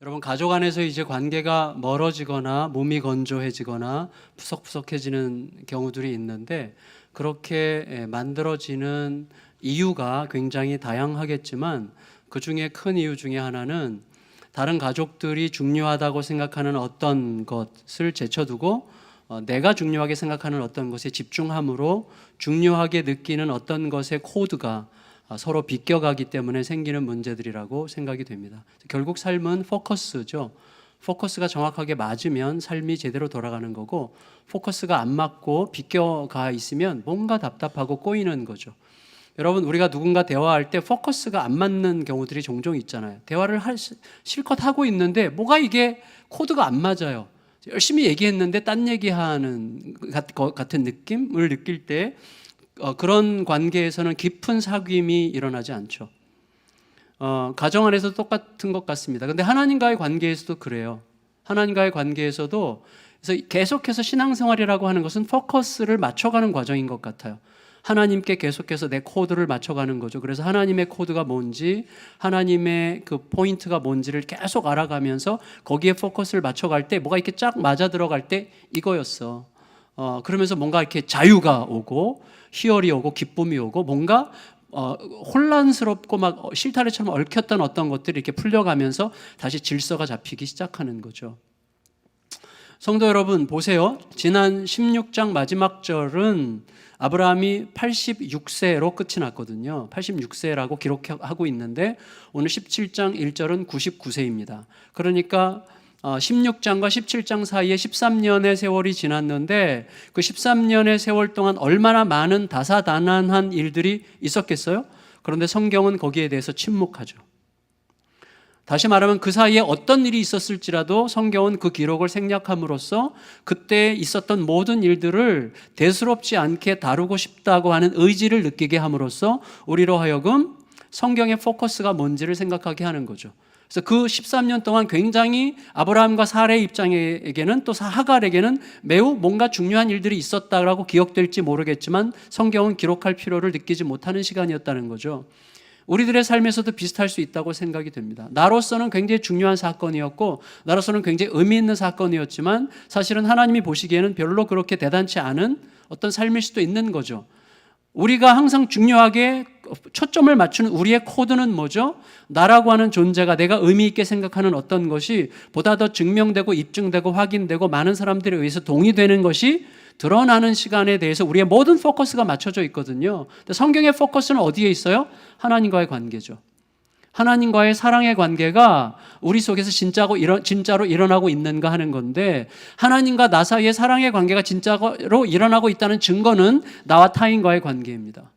여러분, 가족 안에서 이제 관계가 멀어지거나 몸이 건조해지거나 푸석푸석해지는 경우들이 있는데, 그렇게 만들어지는 이유가 굉장히 다양하겠지만 그 중에 큰 이유 중에 하나는 다른 가족들이 중요하다고 생각하는 어떤 것을 제쳐두고 내가 중요하게 생각하는 어떤 것에 집중함으로 중요하게 느끼는 어떤 것의 코드가 서로 비껴가기 때문에 생기는 문제들이라고 생각이 됩니다. 결국 삶은 포커스죠. 포커스가 정확하게 맞으면 삶이 제대로 돌아가는 거고, 포커스가 안 맞고 비껴가 있으면 뭔가 답답하고 꼬이는 거죠. 여러분, 우리가 누군가 대화할 때 포커스가 안 맞는 경우들이 종종 있잖아요. 대화를 실컷 하고 있는데 뭐가 이게 코드가 안 맞아요. 열심히 얘기했는데 딴 얘기하는 것 같은 느낌을 느낄 때 그런 관계에서는 깊은 사귐이 일어나지 않죠. 가정 안에서도 똑같은 것 같습니다. 근데 하나님과의 관계에서도 그래요. 하나님과의 관계에서도 그래서 계속해서 신앙생활이라고 하는 것은 포커스를 맞춰가는 과정인 것 같아요. 하나님께 계속해서 내 코드를 맞춰가는 거죠. 그래서 하나님의 코드가 뭔지, 하나님의 그 포인트가 뭔지를 계속 알아가면서 거기에 포커스를 맞춰갈 때 뭐가 이렇게 쫙 맞아 들어갈 때 이거였어. 그러면서 뭔가 이렇게 자유가 오고 희열이 오고 기쁨이 오고 뭔가 혼란스럽고 막 실타래처럼 얽혔던 어떤 것들이 이렇게 풀려가면서 다시 질서가 잡히기 시작하는 거죠. 성도 여러분, 보세요. 지난 16장 마지막 절은 아브라함이 86세로 끝이 났거든요. 86세라고 기록하고 있는데 오늘 17장 1절은 99세입니다. 그러니까 16장과 17장 사이에 13년의 세월이 지났는데 그 13년의 세월 동안 얼마나 많은 다사다난한 일들이 있었겠어요? 그런데 성경은 거기에 대해서 침묵하죠. 다시 말하면 그 사이에 어떤 일이 있었을지라도 성경은 그 기록을 생략함으로써 그때 있었던 모든 일들을 대수롭지 않게 다루고 싶다고 하는 의지를 느끼게 함으로써 우리로 하여금 성경의 포커스가 뭔지를 생각하게 하는 거죠. 그래서 그 13년 동안 굉장히 아브라함과 사라의 입장에게는 또 하갈에게는 매우 뭔가 중요한 일들이 있었다라고 기억될지 모르겠지만 성경은 기록할 필요를 느끼지 못하는 시간이었다는 거죠. 우리들의 삶에서도 비슷할 수 있다고 생각이 됩니다. 나로서는 굉장히 중요한 사건이었고 나로서는 굉장히 의미 있는 사건이었지만 사실은 하나님이 보시기에는 별로 그렇게 대단치 않은 어떤 삶일 수도 있는 거죠. 우리가 항상 중요하게 초점을 맞추는 우리의 코드는 뭐죠? 나라고 하는 존재가 내가 의미 있게 생각하는 어떤 것이 보다 더 증명되고 입증되고 확인되고 많은 사람들에 의해서 동의되는 것이 드러나는 시간에 대해서 우리의 모든 포커스가 맞춰져 있거든요. 근데 성경의 포커스는 어디에 있어요? 하나님과의 관계죠. 하나님과의 사랑의 관계가 우리 속에서 진짜로 일어나고 있는가 하는 건데, 하나님과 나 사이의 사랑의 관계가 진짜로 일어나고 있다는 증거는 나와 타인과의 관계입니다.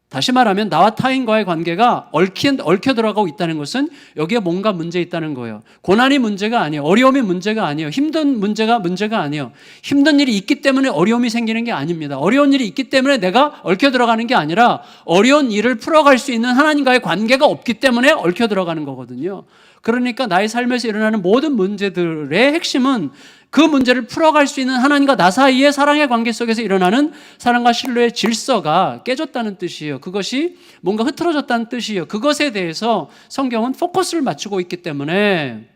다시 말하면 나와 타인과의 관계가 얽혀 들어가고 있다는 것은 여기에 뭔가 문제 있다는 거예요. 고난이 문제가 아니에요. 어려움이 문제가 아니에요. 힘든 문제가 아니에요. 힘든 일이 있기 때문에 어려움이 생기는 게 아닙니다. 어려운 일이 있기 때문에 내가 얽혀 들어가는 게 아니라 어려운 일을 풀어갈 수 있는 하나님과의 관계가 없기 때문에 얽혀 들어가는 거거든요. 그러니까 나의 삶에서 일어나는 모든 문제들의 핵심은 그 문제를 풀어갈 수 있는 하나님과 나 사이의 사랑의 관계 속에서 일어나는 사랑과 신뢰의 질서가 깨졌다는 뜻이에요. 그것이 뭔가 흐트러졌다는 뜻이에요. 그것에 대해서 성경은 포커스를 맞추고 있기 때문에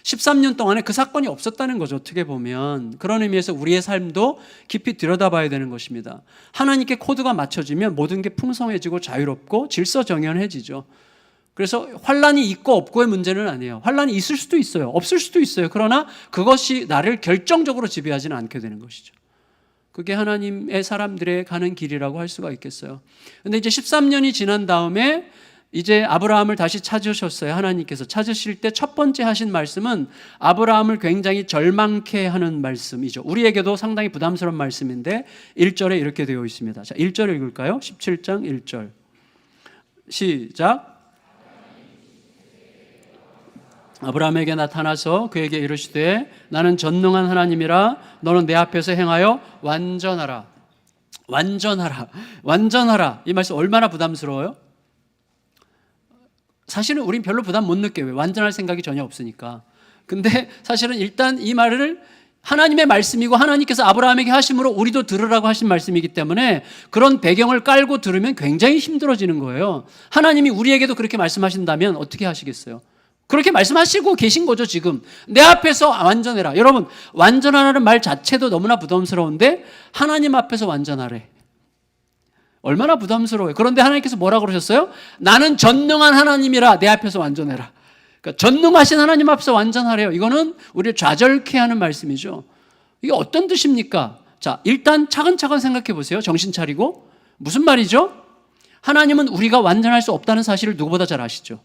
13년 동안에 그 사건이 없었다는 거죠. 어떻게 보면 그런 의미에서 우리의 삶도 깊이 들여다봐야 되는 것입니다. 하나님께 코드가 맞춰지면 모든 게 풍성해지고 자유롭고 질서정연해지죠. 그래서 환란이 있고 없고의 문제는 아니에요. 환란이 있을 수도 있어요. 없을 수도 있어요. 그러나 그것이 나를 결정적으로 지배하지는 않게 되는 것이죠. 그게 하나님의 사람들의 가는 길이라고 할 수가 있겠어요. 그런데 이제 13년이 지난 다음에 이제 아브라함을 다시 찾으셨어요. 하나님께서 찾으실 때 첫 번째 하신 말씀은 아브라함을 굉장히 절망케 하는 말씀이죠. 우리에게도 상당히 부담스러운 말씀인데 1절에 이렇게 되어 있습니다. 자, 1절 읽을까요? 17장 1절. 시작. 아브라함에게 나타나서 그에게 이르시되 나는 전능한 하나님이라 너는 내 앞에서 행하여 완전하라. 완전하라. 이 말씀 얼마나 부담스러워요? 사실은 우린 별로 부담 못 느껴요. 완전할 생각이 전혀 없으니까. 근데 사실은 일단 이 말을 하나님의 말씀이고 하나님께서 아브라함에게 하심으로 우리도 들으라고 하신 말씀이기 때문에 그런 배경을 깔고 들으면 굉장히 힘들어지는 거예요. 하나님이 우리에게도 그렇게 말씀하신다면 어떻게 하시겠어요? 그렇게 말씀하시고 계신 거죠. 지금 내 앞에서 완전해라. 여러분, 완전하라는 말 자체도 너무나 부담스러운데 하나님 앞에서 완전하래. 얼마나 부담스러워요. 그런데 하나님께서 뭐라고 그러셨어요? 나는 전능한 하나님이라 내 앞에서 완전해라. 그러니까 전능하신 하나님 앞에서 완전하래요. 이거는 우리를 좌절케 하는 말씀이죠. 이게 어떤 뜻입니까? 자, 일단 차근차근 생각해 보세요. 정신 차리고. 무슨 말이죠? 하나님은 우리가 완전할 수 없다는 사실을 누구보다 잘 아시죠.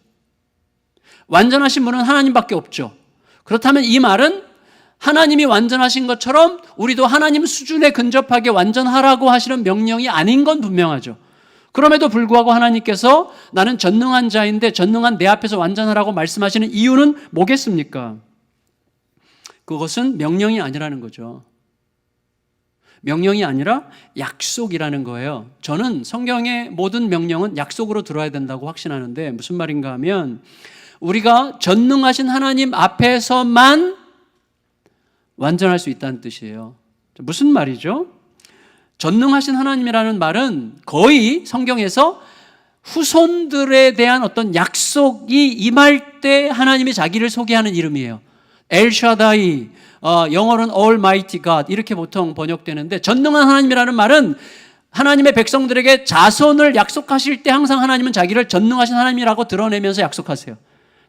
완전하신 분은 하나님밖에 없죠. 그렇다면 이 말은 하나님이 완전하신 것처럼 우리도 하나님 수준에 근접하게 완전하라고 하시는 명령이 아닌 건 분명하죠. 그럼에도 불구하고 하나님께서 나는 전능한 자인데 전능한 내 앞에서 완전하라고 말씀하시는 이유는 뭐겠습니까? 그것은 명령이 아니라는 거죠. 명령이 아니라 약속이라는 거예요. 저는 성경의 모든 명령은 약속으로 들어야 된다고 확신하는데 무슨 말인가 하면 우리가 전능하신 하나님 앞에서만 완전할 수 있다는 뜻이에요. 무슨 말이죠? 전능하신 하나님이라는 말은 거의 성경에서 후손들에 대한 어떤 약속이 임할 때 하나님이 자기를 소개하는 이름이에요. 엘샤다이, 영어로는 Almighty God 이렇게 보통 번역되는데 전능한 하나님이라는 말은 하나님의 백성들에게 자손을 약속하실 때 항상 하나님은 자기를 전능하신 하나님이라고 드러내면서 약속하세요.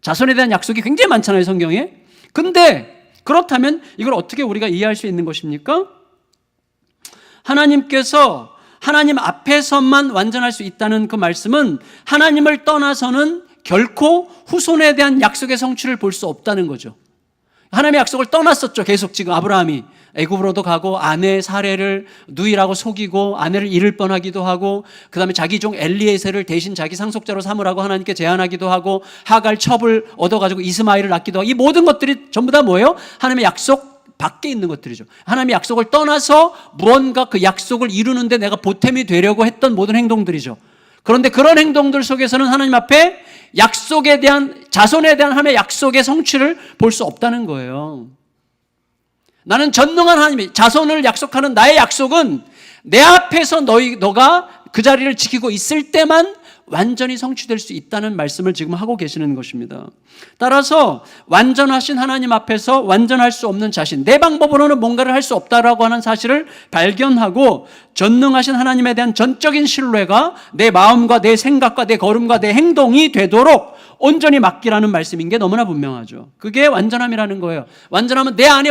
자손에 대한 약속이 굉장히 많잖아요, 성경에. 근데 그렇다면 이걸 어떻게 우리가 이해할 수 있는 것입니까? 하나님께서 하나님 앞에서만 완전할 수 있다는 그 말씀은 하나님을 떠나서는 결코 후손에 대한 약속의 성취를 볼 수 없다는 거죠. 하나님의 약속을 떠났었죠. 계속 지금 아브라함이 애굽으로도 가고 아내 사례를 누이라고 속이고 아내를 잃을 뻔하기도 하고 그 다음에 자기 종 엘리에셀을 대신 자기 상속자로 삼으라고 하나님께 제안하기도 하고 하갈 첩을 얻어가지고 이스마엘을 낳기도 하고 이 모든 것들이 전부 다 뭐예요? 하나님의 약속 밖에 있는 것들이죠. 하나님의 약속을 떠나서 무언가 그 약속을 이루는데 내가 보탬이 되려고 했던 모든 행동들이죠. 그런데 그런 행동들 속에서는 하나님 앞에 약속에 대한 자손에 대한 하나님의 약속의 성취를 볼 수 없다는 거예요. 나는 전능한 하나님이 자손을 약속하는 나의 약속은 내 앞에서 너가 그 자리를 지키고 있을 때만 완전히 성취될 수 있다는 말씀을 지금 하고 계시는 것입니다. 따라서 완전하신 하나님 앞에서 완전할 수 없는 자신, 내 방법으로는 뭔가를 할 수 없다라고 하는 사실을 발견하고 전능하신 하나님에 대한 전적인 신뢰가 내 마음과 내 생각과 내 걸음과 내 행동이 되도록 온전히 맡기라는 말씀인 게 너무나 분명하죠. 그게 완전함이라는 거예요. 완전함은 내 안에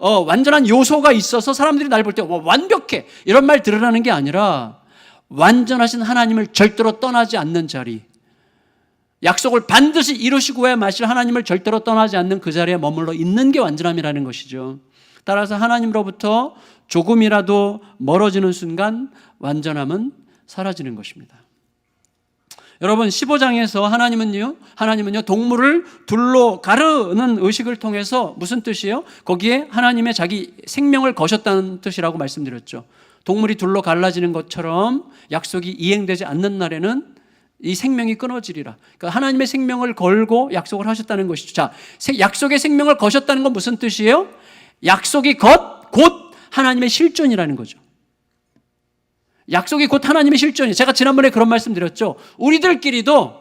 완전한 요소가 있어서 사람들이 날 볼 때 완벽해 이런 말 들으라는 게 아니라 완전하신 하나님을 절대로 떠나지 않는 자리, 약속을 반드시 이루시고야 마실 하나님을 절대로 떠나지 않는 그 자리에 머물러 있는 게 완전함이라는 것이죠. 따라서 하나님으로부터 조금이라도 멀어지는 순간 완전함은 사라지는 것입니다. 여러분 15장에서 하나님은요 동물을 둘로 가르는 의식을 통해서 무슨 뜻이에요? 거기에 하나님의 자기 생명을 거셨다는 뜻이라고 말씀드렸죠. 동물이 둘로 갈라지는 것처럼 약속이 이행되지 않는 날에는 이 생명이 끊어지리라. 그러니까 하나님의 생명을 걸고 약속을 하셨다는 것이죠. 자, 약속의 생명을 거셨다는 건 무슨 뜻이에요? 약속이 곧 하나님의 실존이라는 거죠. 약속이 곧 하나님의 실존이에요. 제가 지난번에 그런 말씀 드렸죠. 우리들끼리도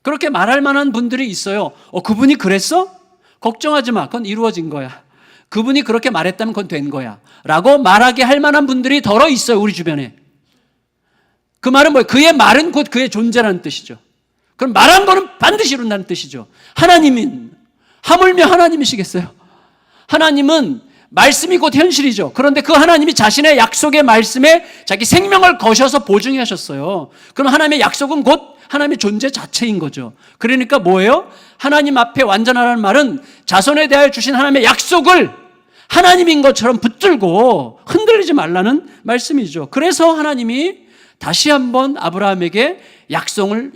그렇게 말할 만한 분들이 있어요. 그분이 그랬어? 걱정하지 마. 그건 이루어진 거야. 그분이 그렇게 말했다면 그건 된 거야 라고 말하게 할 만한 분들이 덜어 있어요. 우리 주변에. 그 말은 뭐예요? 그의 말은 곧 그의 존재라는 뜻이죠. 그럼 말한 거는 반드시 이룬다는 뜻이죠. 하나님은 하물며 하나님이시겠어요? 하나님은 말씀이 곧 현실이죠. 그런데 그 하나님이 자신의 약속의 말씀에 자기 생명을 거셔서 보증해 하셨어요. 그럼 하나님의 약속은 곧 하나님의 존재 자체인 거죠. 그러니까 뭐예요? 하나님 앞에 완전하라는 말은 자손에 대하여 주신 하나님의 약속을 하나님인 것처럼 붙들고 흔들리지 말라는 말씀이죠. 그래서 하나님이 다시 한번 아브라함에게 약속을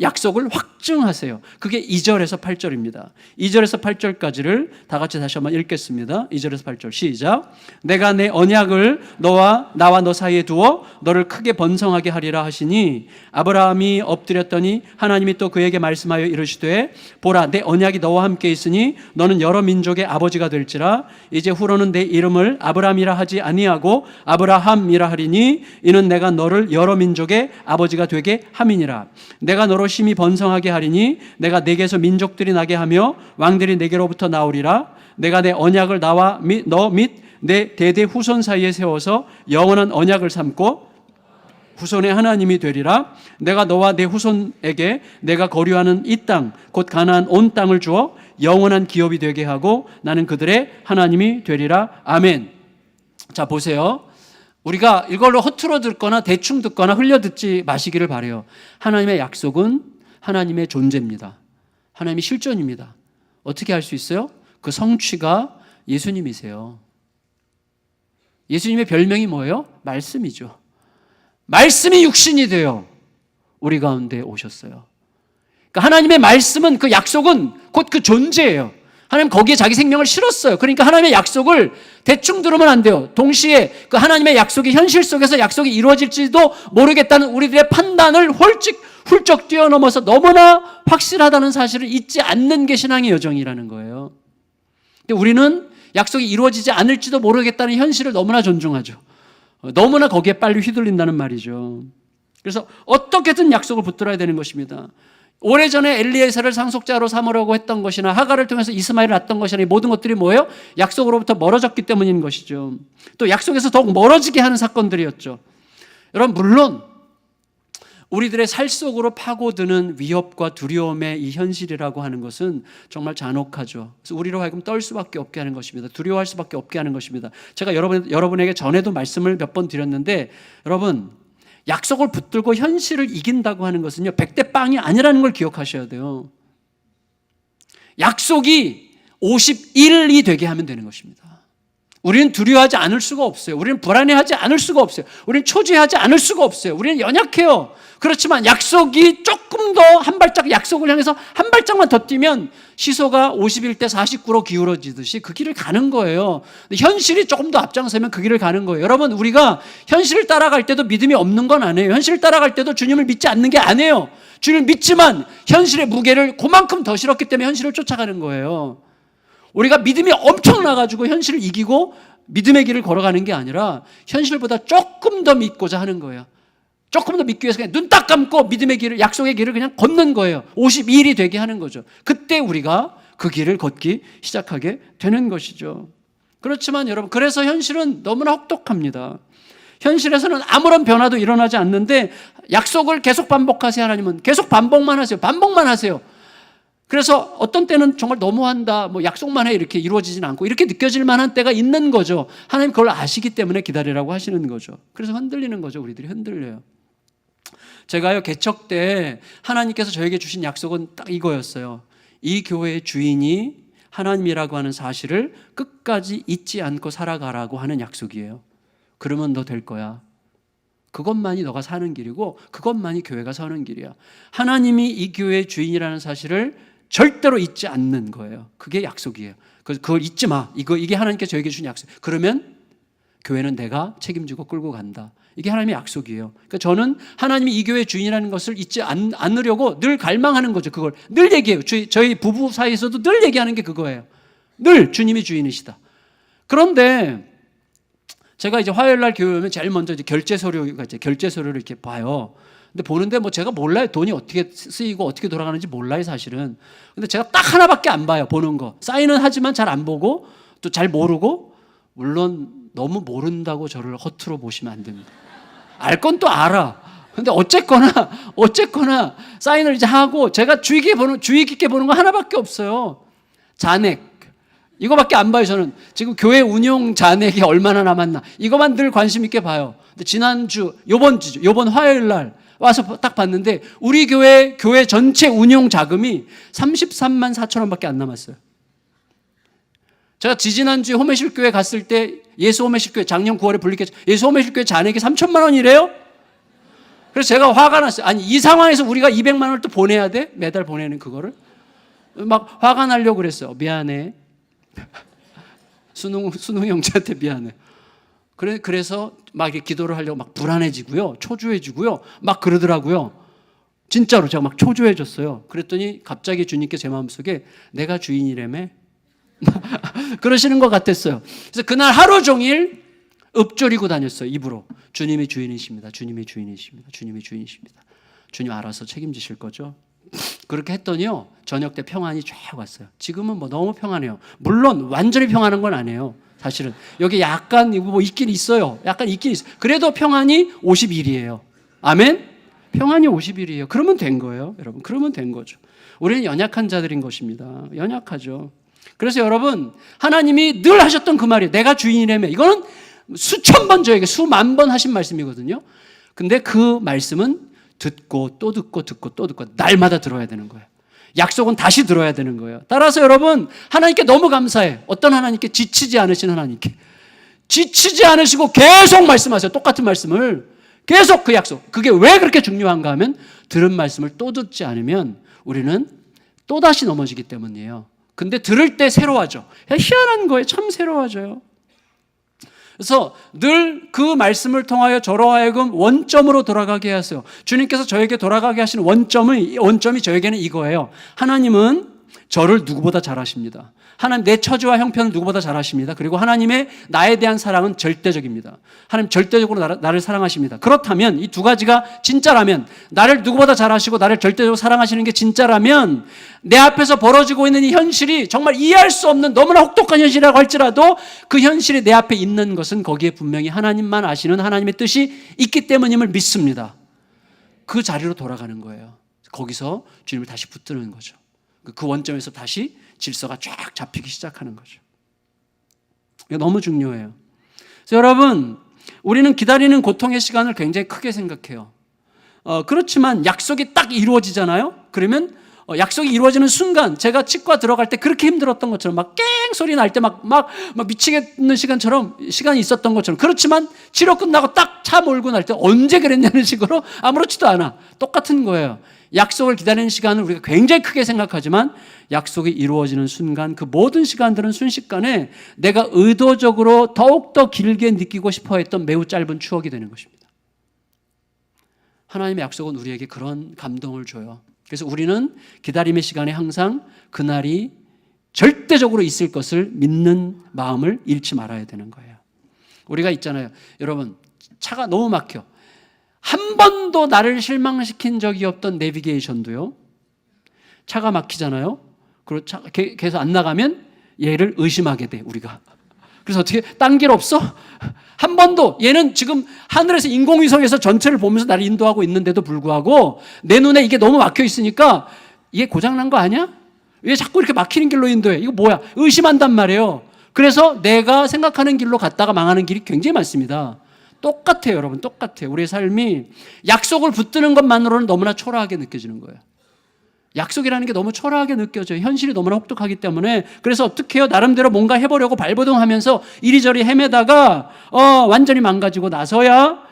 확증하세요. 그게 2절에서 8절입니다. 2절에서 8절까지를 다 같이 다시 한번 읽겠습니다. 2절에서 8절 시작. 내가 내 언약을 나와 너 사이에 두어 너를 크게 번성하게 하리라 하시니 아브라함이 엎드렸더니 하나님이 또 그에게 말씀하여 이르시되 보라 내 언약이 너와 함께 있으니 너는 여러 민족의 아버지가 될지라 이제 후로는 내 이름을 아브라함이라 하지 아니하고 아브라함이라 하리니 이는 내가 너를 여러 민족의 아버지가 되게 함이니라. 내가 너로 심히 번성하게 하리니 내가 내게서 민족들이 나게 하며 왕들이 내게로부터 나오리라. 내가 내 언약을 나와 너 및 내 대대 후손 사이에 세워서 영원한 언약을 삼고 후손의 하나님이 되리라. 내가 너와 내 후손에게 내가 거류하는 이 땅 곧 가나안 온 땅을 주어 영원한 기업이 되게 하고 나는 그들의 하나님이 되리라. 아멘. 자, 보세요. 우리가 이걸로 허투루 듣거나 대충 듣거나 흘려 듣지 마시기를 바라요. 하나님의 약속은 하나님의 존재입니다. 하나님의 실존입니다. 어떻게 할 수 있어요? 그 성취가 예수님이세요. 예수님의 별명이 뭐예요? 말씀이죠. 말씀이 육신이 되어 우리 가운데 오셨어요. 그러니까 하나님의 말씀은, 그 약속은 곧 그 존재예요. 하나님 거기에 자기 생명을 실었어요. 그러니까 하나님의 약속을 대충 들으면 안 돼요. 동시에 그 하나님의 약속이 현실 속에서 약속이 이루어질지도 모르겠다는 우리들의 판단을 훌쩍 뛰어넘어서 너무나 확실하다는 사실을 잊지 않는 게 신앙의 여정이라는 거예요. 근데 우리는 약속이 이루어지지 않을지도 모르겠다는 현실을 너무나 존중하죠. 너무나 거기에 빨리 휘둘린다는 말이죠. 그래서 어떻게든 약속을 붙들어야 되는 것입니다. 오래전에 엘리에셀을 상속자로 삼으려고 했던 것이나 하갈을 통해서 이스마엘을 낳았던 것이나 이 모든 것들이 뭐예요? 약속으로부터 멀어졌기 때문인 것이죠. 또 약속에서 더욱 멀어지게 하는 사건들이었죠. 여러분, 물론 우리들의 살 속으로 파고드는 위협과 두려움의 이 현실이라고 하는 것은 정말 잔혹하죠. 그래서 우리로 하여금 떨 수밖에 없게 하는 것입니다. 두려워할 수밖에 없게 하는 것입니다. 제가 여러분에게 전에도 말씀을 몇 번 드렸는데, 여러분, 약속을 붙들고 현실을 이긴다고 하는 것은요, 100대 빵이 아니라는 걸 기억하셔야 돼요. 약속이 51이 되게 하면 되는 것입니다. 우리는 두려워하지 않을 수가 없어요. 우리는 불안해하지 않을 수가 없어요. 우리는 초조해하지 않을 수가 없어요. 우리는 연약해요. 그렇지만 약속이 조금 더 한 발짝, 약속을 향해서 한 발짝만 더 뛰면 시소가 51대 49로 기울어지듯이 그 길을 가는 거예요. 현실이 조금 더 앞장서면 그 길을 가는 거예요. 여러분, 우리가 현실을 따라갈 때도 믿음이 없는 건 아니에요. 현실을 따라갈 때도 주님을 믿지 않는 게 아니에요. 주님을 믿지만 현실의 무게를 그만큼 더 실었기 때문에 현실을 쫓아가는 거예요. 우리가 믿음이 엄청나가지고 현실을 이기고 믿음의 길을 걸어가는 게 아니라 현실보다 조금 더 믿고자 하는 거예요. 조금 더 믿기 위해서 그냥 눈 딱 감고 믿음의 길을, 약속의 길을 그냥 걷는 거예요. 52일이 되게 하는 거죠. 그때 우리가 그 길을 걷기 시작하게 되는 것이죠. 그렇지만 여러분, 그래서 현실은 너무나 혹독합니다. 현실에서는 아무런 변화도 일어나지 않는데 약속을 계속 반복하세요. 하나님은 계속 반복만 하세요. 반복만 하세요. 그래서 어떤 때는 정말 너무한다, 뭐 약속만 해, 이렇게 이루어지진 않고 이렇게 느껴질 만한 때가 있는 거죠. 하나님 그걸 아시기 때문에 기다리라고 하시는 거죠. 그래서 흔들리는 거죠. 우리들이 흔들려요. 제가요, 개척 때 하나님께서 저에게 주신 약속은 딱 이거였어요. 이 교회의 주인이 하나님이라고 하는 사실을 끝까지 잊지 않고 살아가라고 하는 약속이에요. 그러면 너 될 거야. 그것만이 너가 사는 길이고 그것만이 교회가 사는 길이야. 하나님이 이 교회의 주인이라는 사실을 절대로 잊지 않는 거예요. 그게 약속이에요. 그걸 잊지 마. 이게 하나님께서 저에게 주신 약속. 그러면 교회는 내가 책임지고 끌고 간다. 이게 하나님의 약속이에요. 그러니까 저는 하나님이 이 교회의 주인이라는 것을 잊지 않으려고 늘 갈망하는 거죠. 그걸 늘 얘기해요. 저희 부부 사이에서도 늘 얘기하는 게 그거예요. 늘 주님이 주인이시다. 그런데 제가 이제 화요일 날 교회 오면 제일 먼저 이제 결제 서류를 이렇게 봐요. 근데 보는데 뭐 제가 몰라요. 돈이 어떻게 쓰이고 어떻게 돌아가는지 몰라요, 사실은. 근데 제가 딱 하나밖에 안 봐요, 보는 거. 사인은 하지만 잘 안 보고 또 잘 모르고, 물론 너무 모른다고 저를 허투루 보시면 안 됩니다. 알 건 또 알아. 근데 어쨌거나 사인을 이제 하고, 제가 주의 깊게 보는 거 하나밖에 없어요. 잔액. 이거밖에 안 봐요. 저는 지금 교회 운용 잔액이 얼마나 남았나, 이거만 늘 관심 있게 봐요. 근데 요번 화요일 날 와서 딱 봤는데 우리 교회 전체 운용 자금이 33만 4천 원밖에 안 남았어요. 제가 지지난주에 홈의실교회 갔을 때, 예수 홈의실교회 작년 9월에 불리겠죠. 예수 홈의실교회 잔액이 3천만 원이래요. 그래서 제가 화가 났어요. 아니, 이 상황에서 우리가 200만 원을 또 보내야 돼? 매달 보내는 그거를? 막 화가 나려고 그랬어요. 미안해. 순웅 형제한테 미안해. 그래서 막 이렇게 기도를 하려고 막 불안해지고요, 초조해지고요, 막 그러더라고요. 진짜로 제가 막 초조해졌어요. 그랬더니 갑자기 주님께 제 마음속에 내가 주인이라며 그러시는 것 같았어요. 그래서 그날 하루 종일 읊조리고 다녔어요, 입으로. 주님이 주인이십니다. 주님이 주인이십니다. 주님이 주인이십니다. 주님 알아서 책임지실 거죠. 그렇게 했더니요, 저녁 때 평안이 쫙 왔어요. 지금은 뭐 너무 평안해요. 물론 완전히 평안한 건 아니에요. 사실은 여기 약간 뭐 있긴 있어요. 약간 있긴 있어요. 그래도 평안이 50일이에요. 아멘? 평안이 50일이에요. 그러면 된 거예요, 여러분. 그러면 된 거죠. 우리는 연약한 자들인 것입니다. 연약하죠. 그래서 여러분, 하나님이 늘 하셨던 그 말이에요. 내가 주인이라며. 이거는 수천 번 저에게 수만 번 하신 말씀이거든요. 근데 그 말씀은 듣고 또 듣고 듣고 또 듣고 날마다 들어야 되는 거예요. 약속은 다시 들어야 되는 거예요. 따라서 여러분, 하나님께 너무 감사해. 어떤 하나님께? 지치지 않으신 하나님께. 지치지 않으시고 계속 말씀하세요. 똑같은 말씀을 계속 그 약속. 그게 왜 그렇게 중요한가 하면 들은 말씀을 또 듣지 않으면 우리는 또다시 넘어지기 때문이에요. 근데 들을 때 새로워져. 희한한 거예요. 참 새로워져요. 그래서 늘 그 말씀을 통하여 저로 하여금 원점으로 돌아가게 하세요. 주님께서 저에게 돌아가게 하시는 원점이 저에게는 이거예요. 하나님은 저를 누구보다 잘 아십니다. 하나님 내 처지와 형편을 누구보다 잘 아십니다. 그리고 하나님의 나에 대한 사랑은 절대적입니다. 하나님 절대적으로 나를 사랑하십니다. 그렇다면 이 두 가지가 진짜라면, 나를 누구보다 잘 아시고 나를 절대적으로 사랑하시는 게 진짜라면, 내 앞에서 벌어지고 있는 이 현실이 정말 이해할 수 없는 너무나 혹독한 현실이라고 할지라도 그 현실이 내 앞에 있는 것은 거기에 분명히 하나님만 아시는 하나님의 뜻이 있기 때문임을 믿습니다. 그 자리로 돌아가는 거예요. 거기서 주님을 다시 붙드는 거죠. 그 원점에서 다시 질서가 쫙 잡히기 시작하는 거죠. 이게 너무 중요해요. 그래서 여러분, 우리는 기다리는 고통의 시간을 굉장히 크게 생각해요. 그렇지만 약속이 딱 이루어지잖아요. 그러면 약속이 이루어지는 순간, 제가 치과 들어갈 때 그렇게 힘들었던 것처럼 막 깽 소리 날 때 막 미치겠는 시간이 있었던 것처럼, 그렇지만 치료 끝나고 딱 차 몰고 날 때 언제 그랬냐는 식으로 아무렇지도 않아. 똑같은 거예요. 약속을 기다리는 시간을 우리가 굉장히 크게 생각하지만 약속이 이루어지는 순간, 그 모든 시간들은 순식간에 내가 의도적으로 더욱더 길게 느끼고 싶어 했던 매우 짧은 추억이 되는 것입니다. 하나님의 약속은 우리에게 그런 감동을 줘요. 그래서 우리는 기다림의 시간에 항상 그날이 절대적으로 있을 것을 믿는 마음을 잃지 말아야 되는 거예요. 우리가 있잖아요. 여러분, 차가 너무 막혀. 한 번도 나를 실망시킨 적이 없던 내비게이션도요, 차가 막히잖아요. 그리고 계속 안 나가면 얘를 의심하게 돼, 우리가. 그래서 어떻게, 딴 길 없어? 한 번도, 얘는 지금 하늘에서 인공위성에서 전체를 보면서 나를 인도하고 있는데도 불구하고 내 눈에 이게 너무 막혀 있으니까 이게 고장난 거 아니야? 왜 자꾸 이렇게 막히는 길로 인도해? 이거 뭐야? 의심한단 말이에요. 그래서 내가 생각하는 길로 갔다가 망하는 길이 굉장히 많습니다. 똑같아요, 여러분. 똑같아요. 우리의 삶이 약속을 붙드는 것만으로는 너무나 초라하게 느껴지는 거예요. 약속이라는 게 너무 초라하게 느껴져요. 현실이 너무나 혹독하기 때문에. 그래서 어떻게 해요? 나름대로 뭔가 해보려고 발버둥하면서 이리저리 헤매다가 완전히 망가지고 나서야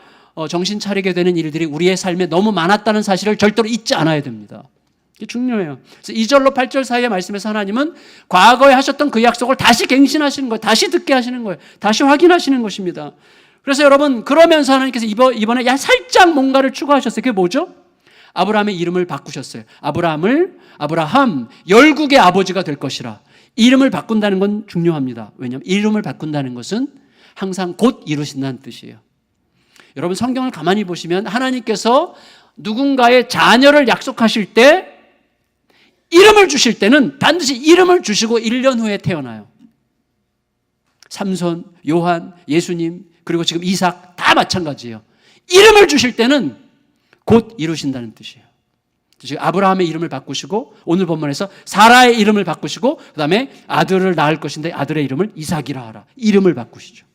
정신 차리게 되는 일들이 우리의 삶에 너무 많았다는 사실을 절대로 잊지 않아야 됩니다. 이게 중요해요. 그래서 2절로 8절 사이의 말씀에서 하나님은 과거에 하셨던 그 약속을 다시 갱신하시는 거예요. 다시 듣게 하시는 거예요. 다시 확인하시는 것입니다. 그래서 여러분, 그러면서 하나님께서 이번에 살짝 뭔가를 추가하셨어요. 그게 뭐죠? 아브라함의 이름을 바꾸셨어요. 아브라함, 열국의 아버지가 될 것이라. 이름을 바꾼다는 건 중요합니다. 왜냐하면 이름을 바꾼다는 것은 항상 곧 이루신다는 뜻이에요. 여러분, 성경을 가만히 보시면 하나님께서 누군가의 자녀를 약속하실 때, 이름을 주실 때는 반드시 이름을 주시고 1년 후에 태어나요. 삼손, 요한, 예수님, 그리고 지금 이삭 다 마찬가지예요. 이름을 주실 때는 곧 이루신다는 뜻이에요. 지금 아브라함의 이름을 바꾸시고, 오늘 본문에서 사라의 이름을 바꾸시고, 그 다음에 아들을 낳을 것인데 아들의 이름을 이삭이라 하라. 이름을 바꾸시죠.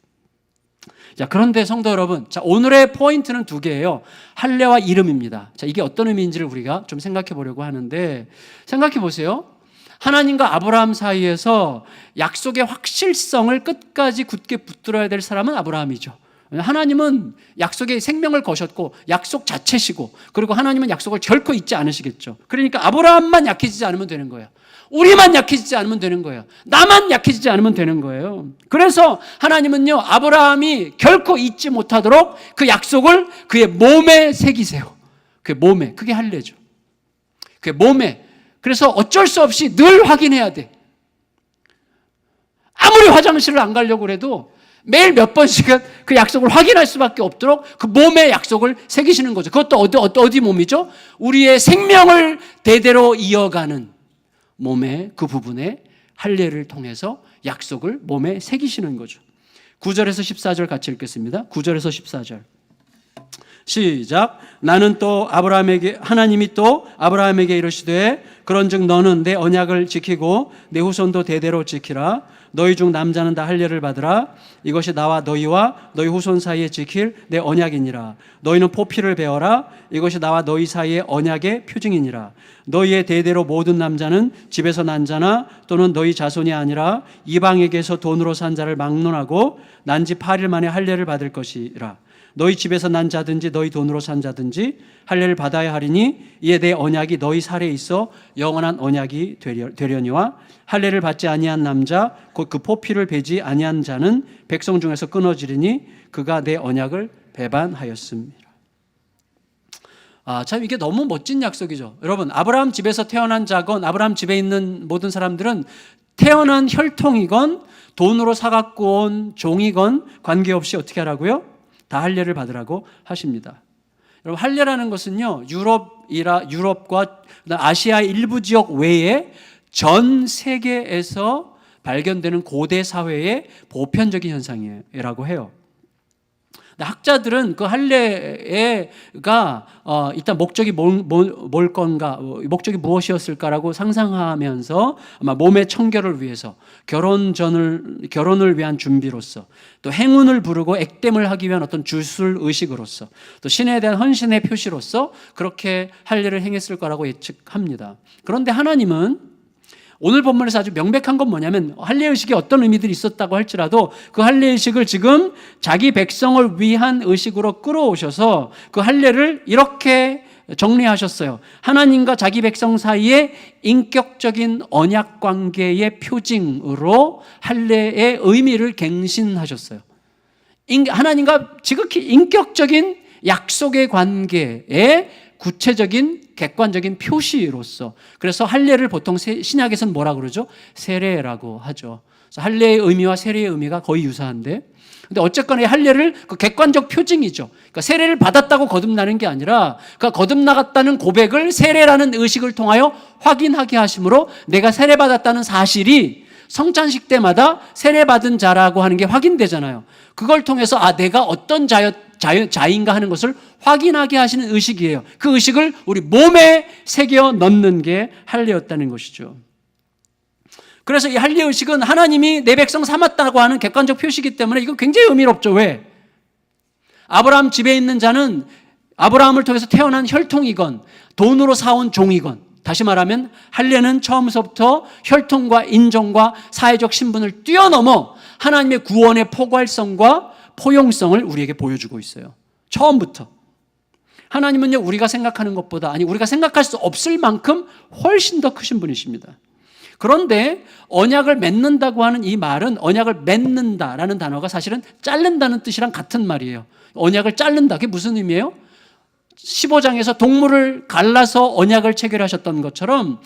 자, 그런데 성도 여러분, 자, 오늘의 포인트는 두 개예요. 할례와 이름입니다. 자, 이게 어떤 의미인지를 우리가 좀 생각해 보려고 하는데, 생각해 보세요. 하나님과 아브라함 사이에서 약속의 확실성을 끝까지 굳게 붙들어야 될 사람은 아브라함이죠. 하나님은 약속에 생명을 거셨고 약속 자체시고, 그리고 하나님은 약속을 결코 잊지 않으시겠죠. 그러니까 아브라함만 약해지지 않으면 되는 거예요. 우리만 약해지지 않으면 되는 거예요. 나만 약해지지 않으면 되는 거예요. 그래서 하나님은요, 아브라함이 결코 잊지 못하도록 그 약속을 그의 몸에 새기세요. 그의 몸에. 그게 할례죠. 그의 몸에. 그래서 어쩔 수 없이 늘 확인해야 돼. 아무리 화장실을 안 가려고 해도 매일 몇 번씩은 그 약속을 확인할 수밖에 없도록 그 몸의 약속을 새기시는 거죠. 그것도 어디 몸이죠? 우리의 생명을 대대로 이어가는 몸의 그 부분에 할례를 통해서 약속을 몸에 새기시는 거죠. 9절에서 14절 같이 읽겠습니다. 9절에서 14절 시작. 나는 또 하나님이 또 아브라함에게 이르시되 그런즉 너는 내 언약을 지키고 내 후손도 대대로 지키라. 너희 중 남자는 다 할례를 받으라. 이것이 나와 너희와 너희 후손 사이에 지킬 내 언약이니라. 너희는 포피를 베어라. 이것이 나와 너희 사이의 언약의 표징이니라. 너희의 대대로 모든 남자는 집에서 난 자나 또는 너희 자손이 아니라 이방에게서 돈으로 산 자를 막론하고 난 지 8일 만에 할례를 받을 것이라. 너희 집에서 난 자든지 너희 돈으로 산 자든지 할례를 받아야 하리니 이에 내 언약이 너희 살에 있어 영원한 언약이 되려니와 할례를 받지 아니한 남자 곧 그 포피를 베지 아니한 자는 백성 중에서 끊어지리니 그가 내 언약을 배반하였습니다. 참 이게 너무 멋진 약속이죠. 여러분, 아브라함 집에서 태어난 자건 아브라함 집에 있는 모든 사람들은 태어난 혈통이건 돈으로 사갖고 온 종이건 관계없이 어떻게 하라고요? 다 할례를 받으라고 하십니다. 여러분, 할례라는 것은요, 유럽과 아시아 일부 지역 외에 전 세계에서 발견되는 고대 사회의 보편적인 현상이라고 해요. 학자들은 그 할례가 일단 목적이 뭘 건가, 목적이 무엇이었을까라고 상상하면서 아마 몸의 청결을 위해서 결혼을 위한 준비로서 또 행운을 부르고 액땜을 하기 위한 어떤 주술 의식으로서 또 신에 대한 헌신의 표시로서 그렇게 할례를 행했을 거라고 예측합니다. 그런데 하나님은 오늘 본문에서 아주 명백한 건 뭐냐면 할례의식이 어떤 의미들이 있었다고 할지라도 그 할례의식을 지금 자기 백성을 위한 의식으로 끌어오셔서 그 할례를 이렇게 정리하셨어요. 하나님과 자기 백성 사이의 인격적인 언약 관계의 표징으로 할례의 의미를 갱신하셨어요. 하나님과 지극히 인격적인 약속의 관계에 구체적인 객관적인 표시로서, 그래서 할례를 보통 신약에서는 뭐라 그러죠? 세례라고 하죠. 그래서 할례의 의미와 세례의 의미가 거의 유사한데, 근데 어쨌거나 이 할례를 그 객관적 표징이죠. 그러니까 세례를 받았다고 거듭나는 게 아니라 그러니까 거듭나갔다는 고백을 세례라는 의식을 통하여 확인하게 하심으로 내가 세례받았다는 사실이 성찬식 때마다 세례받은 자라고 하는 게 확인되잖아요. 그걸 통해서 내가 어떤 자인가 하는 것을 확인하게 하시는 의식이에요. 그 의식을 우리 몸에 새겨 넣는 게 할례였다는 것이죠. 그래서 이 할례 의식은 하나님이 내 백성 삼았다고 하는 객관적 표시이기 때문에 이건 굉장히 의미롭죠. 왜? 아브라함 집에 있는 자는 아브라함을 통해서 태어난 혈통이건 돈으로 사온 종이건, 다시 말하면 할례는 처음부터 혈통과 인종과 사회적 신분을 뛰어넘어 하나님의 구원의 포괄성과 포용성을 우리에게 보여주고 있어요. 처음부터. 하나님은요, 우리가 생각하는 것보다, 우리가 생각할 수 없을 만큼 훨씬 더 크신 분이십니다. 그런데 언약을 맺는다고 하는 이 말은, 언약을 맺는다라는 단어가 사실은 자른다는 뜻이랑 같은 말이에요. 언약을 자른다. 그게 무슨 의미예요? 15장에서 동물을 갈라서 언약을 체결하셨던 것처럼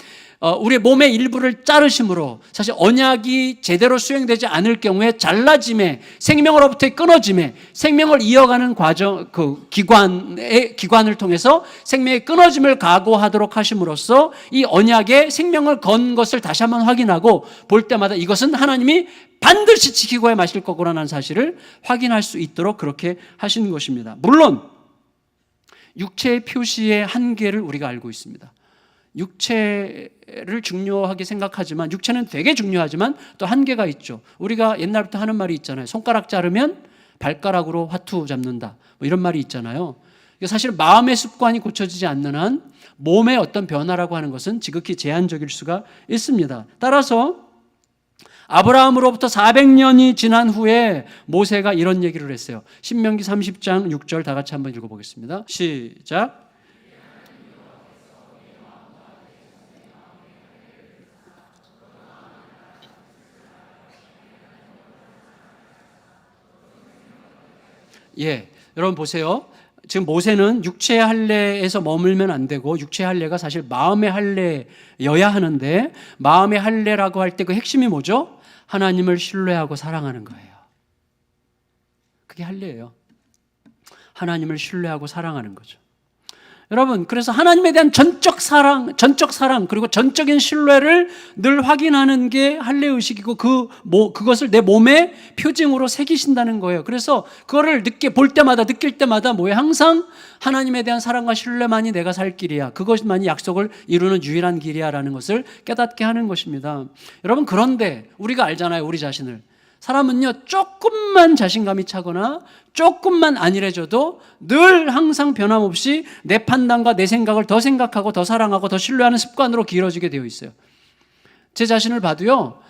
우리의 몸의 일부를 자르심으로 사실 언약이 제대로 수행되지 않을 경우에 잘라짐에, 생명으로부터의 끊어짐에, 생명을 이어가는 과정, 그 기관을 통해서 생명의 끊어짐을 각오하도록 하심으로써 이 언약에 생명을 건 것을 다시 한번 확인하고 볼 때마다 이것은 하나님이 반드시 지키고야 마실 거구나라는 사실을 확인할 수 있도록 그렇게 하신 것입니다. 물론 육체의 표시의 한계를 우리가 알고 있습니다. 육체를 중요하게 생각하지만, 육체는 되게 중요하지만 또 한계가 있죠. 우리가 옛날부터 하는 말이 있잖아요. 손가락 자르면 발가락으로 화투 잡는다, 뭐 이런 말이 있잖아요. 사실 마음의 습관이 고쳐지지 않는 한 몸의 어떤 변화라고 하는 것은 지극히 제한적일 수가 있습니다. 따라서 아브라함으로부터 400년이 지난 후에 모세가 이런 얘기를 했어요. 신명기 30장 6절 다 같이 한번 읽어보겠습니다. 시작. 여러분 보세요. 지금 모세는 육체의 할례에서 머물면 안 되고, 육체의 할례가 사실 마음의 할례여야 하는데, 마음의 할례라고 할 때 그 핵심이 뭐죠? 하나님을 신뢰하고 사랑하는 거예요. 그게 할례예요. 하나님을 신뢰하고 사랑하는 거죠. 여러분, 그래서 하나님에 대한 전적 사랑, 그리고 전적인 신뢰를 늘 확인하는 게 할례의식이고 그것을 내 몸에 표징으로 새기신다는 거예요. 그래서 그거를 느낄 때마다 뭐예요? 항상 하나님에 대한 사랑과 신뢰만이 내가 살 길이야. 그것만이 약속을 이루는 유일한 길이야라는 것을 깨닫게 하는 것입니다. 여러분, 그런데 우리가 알잖아요, 우리 자신을. 사람은요, 조금만 자신감이 차거나 조금만 안일해져도 늘 항상 변함없이 내 판단과 내 생각을 더 생각하고 더 사랑하고 더 신뢰하는 습관으로 길어지게 되어 있어요. 제 자신을 봐도요,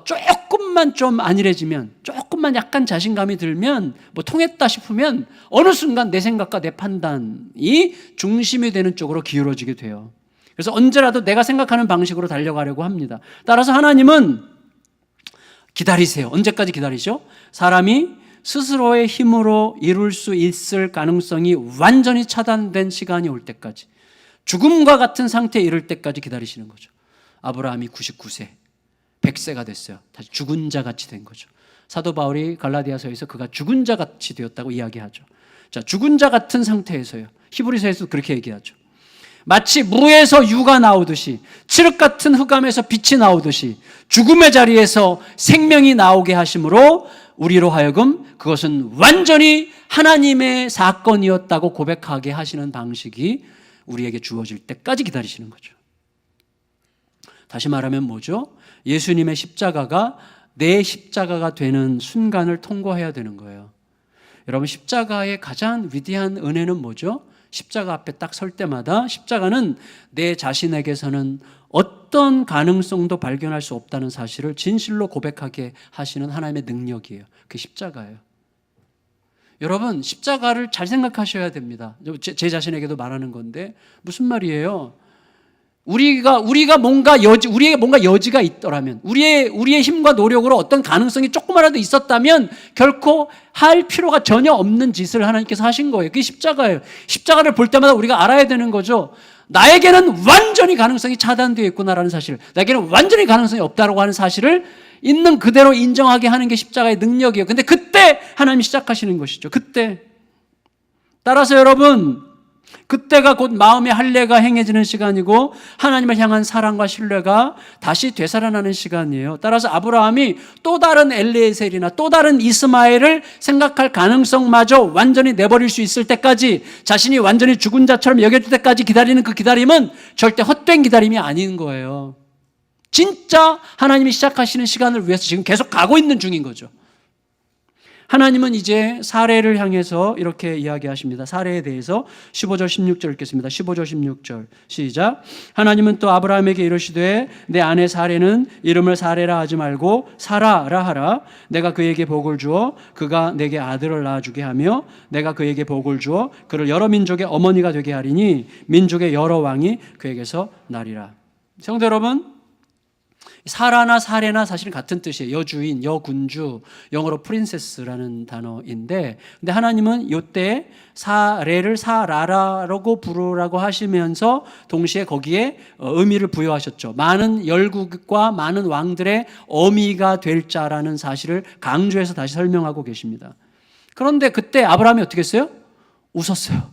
조금만 좀 안일해지면, 조금만 약간 자신감이 들면, 뭐 통했다 싶으면 어느 순간 내 생각과 내 판단이 중심이 되는 쪽으로 기울어지게 돼요. 그래서 언제라도 내가 생각하는 방식으로 달려가려고 합니다. 따라서 하나님은 기다리세요. 언제까지 기다리죠? 사람이 스스로의 힘으로 이룰 수 있을 가능성이 완전히 차단된 시간이 올 때까지, 죽음과 같은 상태에 이를 때까지 기다리시는 거죠. 아브라함이 99세, 100세가 됐어요. 다시 죽은 자 같이 된 거죠. 사도 바울이 갈라디아서에서 그가 죽은 자 같이 되었다고 이야기하죠. 자, 죽은 자 같은 상태에서요. 히브리서에서도 그렇게 얘기하죠. 마치 무에서 유가 나오듯이, 칠흑 같은 흑암에서 빛이 나오듯이 죽음의 자리에서 생명이 나오게 하심으로 우리로 하여금 그것은 완전히 하나님의 사건이었다고 고백하게 하시는 방식이 우리에게 주어질 때까지 기다리시는 거죠. 다시 말하면 뭐죠? 예수님의 십자가가 내 십자가가 되는 순간을 통과해야 되는 거예요. 여러분, 십자가의 가장 위대한 은혜는 뭐죠? 십자가 앞에 딱 설 때마다 십자가는 내 자신에게서는 어떤 가능성도 발견할 수 없다는 사실을 진실로 고백하게 하시는 하나님의 능력이에요. 그게 십자가예요. 여러분, 십자가를 잘 생각하셔야 됩니다. 제 자신에게도 말하는 건데 무슨 말이에요? 우리가 뭔가 여지가 있더라면, 우리의 힘과 노력으로 어떤 가능성이 조금이라도 있었다면 결코 할 필요가 전혀 없는 짓을 하나님께서 하신 거예요. 그게 십자가예요. 십자가를 볼 때마다 우리가 알아야 되는 거죠. 나에게는 완전히 가능성이 차단되어 있구나라는 사실, 나에게는 완전히 가능성이 없다라고 하는 사실을 있는 그대로 인정하게 하는 게 십자가의 능력이에요. 근데 그때 하나님이 시작하시는 것이죠. 그때. 따라서 여러분, 그때가 곧 마음의 할례가 행해지는 시간이고 하나님을 향한 사랑과 신뢰가 다시 되살아나는 시간이에요. 따라서 아브라함이 또 다른 엘리에셀이나 또 다른 이스마엘을 생각할 가능성마저 완전히 내버릴 수 있을 때까지, 자신이 완전히 죽은 자처럼 여겨질 때까지 기다리는 그 기다림은 절대 헛된 기다림이 아닌 거예요. 진짜 하나님이 시작하시는 시간을 위해서 지금 계속 가고 있는 중인 거죠. 하나님은 이제 사례를 향해서 이렇게 이야기하십니다. 사례에 대해서 15절 16절 읽겠습니다. 15절 16절 시작. 하나님은 또 아브라함에게 이르시되 내 아내 사례는 이름을 사례라 하지 말고 사라라 하라. 내가 그에게 복을 주어 그가 내게 아들을 낳아주게 하며 내가 그에게 복을 주어 그를 여러 민족의 어머니가 되게 하리니 민족의 여러 왕이 그에게서 나리라. 성도 여러분, 사라나 사례나 사실은 같은 뜻이에요. 여주인, 여군주, 영어로 프린세스라는 단어인데, 근데 하나님은 이때 사례를 사라라고 부르라고 하시면서 동시에 거기에 의미를 부여하셨죠. 많은 열국과 많은 왕들의 어미가 될 자라는 사실을 강조해서 다시 설명하고 계십니다. 그런데 그때 아브라함이 어떻게 했어요? 웃었어요.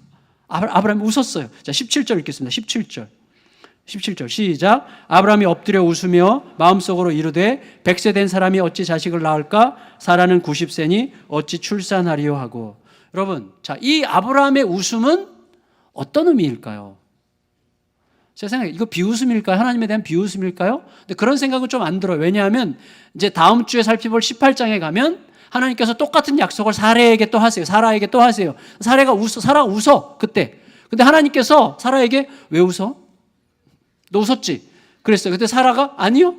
아브라함이 웃었어요. 자, 17절 읽겠습니다. 17절 시작. 아브라함이 엎드려 웃으며 마음속으로 이르되 100세 된 사람이 어찌 자식을 낳을까? 사라는 90세니 어찌 출산하리요 하고. 여러분, 자, 이 아브라함의 웃음은 어떤 의미일까요? 제 생각에 이거 비웃음일까요? 하나님에 대한 비웃음일까요? 근데 그런 생각은 좀 안 들어요. 왜냐하면 이제 다음 주에 살펴볼 18장에 가면 하나님께서 똑같은 약속을 사라에게 또 하세요. 사라가 웃어 그때. 근데 하나님께서 사라에게 왜 웃어? 너 웃었지? 그랬어요. 그때 사라가 아니요.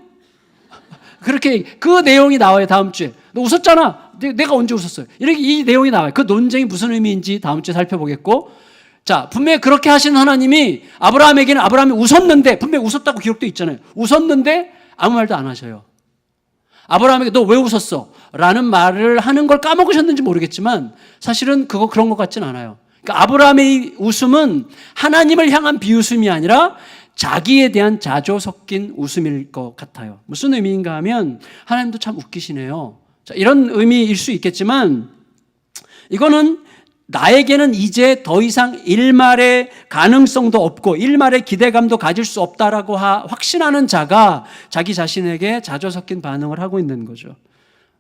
그렇게 그 내용이 나와요. 다음 주에. 너 웃었잖아. 내가 언제 웃었어요? 이렇게 이 내용이 나와요. 그 논쟁이 무슨 의미인지 다음 주에 살펴보겠고, 자, 분명히 그렇게 하시는 하나님이 아브라함에게는 아브라함이 웃었는데, 분명히 웃었다고 기록도 있잖아요. 웃었는데 아무 말도 안 하셔요. 아브라함에게 너 왜 웃었어? 라는 말을 하는 걸 까먹으셨는지 모르겠지만 사실은 그런 것 같진 않아요. 그러니까 아브라함의 웃음은 하나님을 향한 비웃음이 아니라 자기에 대한 자조 섞인 웃음일 것 같아요. 무슨 의미인가 하면 하나님도 참 웃기시네요. 자, 이런 의미일 수 있겠지만 이거는 나에게는 이제 더 이상 일말의 가능성도 없고 일말의 기대감도 가질 수 없다라고 확신하는 자가 자기 자신에게 자조 섞인 반응을 하고 있는 거죠.